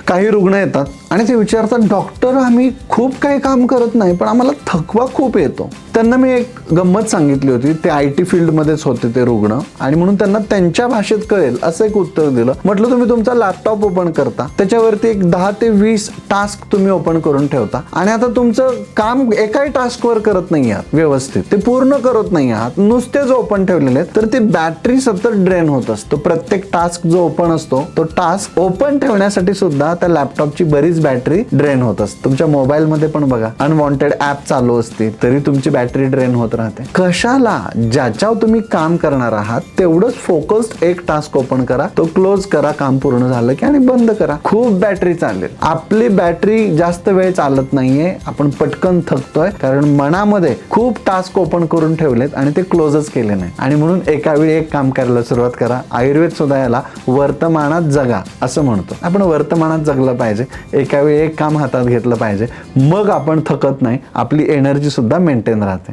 काही रुग्ण येतात आणि ते विचारतात, डॉक्टर आम्ही खूप काही काम करत नाही पण आम्हाला थकवा खूप येतो. त्यांना मी एक गंमत सांगितली होती. ते IT फील्डमध्येच होते ते रुग्ण, आणि म्हणून त्यांना त्यांच्या भाषेत कळेल असं एक उत्तर दिलं. म्हटलं, तुम्ही तुमचा लॅपटॉप ओपन करता, त्याच्यावरती एक 10 ते 20 टास्क तुम्ही ओपन करून ठेवता, आणि आता तुमचं काम एकाही टास्कवर करत नाही आहात व्यवस्थित, ते पूर्ण करत नाही आहात, नुसतेच ओपन ठेवलेले आहेत, तर ती बॅटरी सतत ड्रेन होत असतो. प्रत्येक टास्क जो ओपन असतो तो टास्क ओपन ठेवण्यासाठी सुद्धा त्या लॅपटॉपची बरीच बॅटरी ड्रेन होत असते. तुमच्या मोबाईलमध्ये पण बघा, अनवॉन्टेड ऍप चालू असते तरी तुमची बॅटरी ड्रेन होत राहते. कशाला? ज्याच्यावर तुम्ही काम करणार आहात तेवढंच फोकस्ड एक टास्क ओपन करा, तो क्लोज करा, काम पूर्ण झालं की, आणि बंद करा. खूप बॅटरी चालेल. आपली बॅटरी जास्त वेळ चालत नाहीये, आपण पटकन थकतोय कारण मनामध्ये खूप टास्क ओपन करून ठेवलेत आणि ते क्लोजच केले नाही. आणि म्हणून एका वेळी एक काम करायला सुरुवात करा. आयुर्वेद सुद्धा याला वर्तमानात जगा असं म्हणतो. आपण वर्तमानात जगलं पाहिजे, एका वेळी एक काम हातात घेतलं पाहिजे, मग आपण थकत नाही, आपली एनर्जी सुद्धा मेंटेन राहते.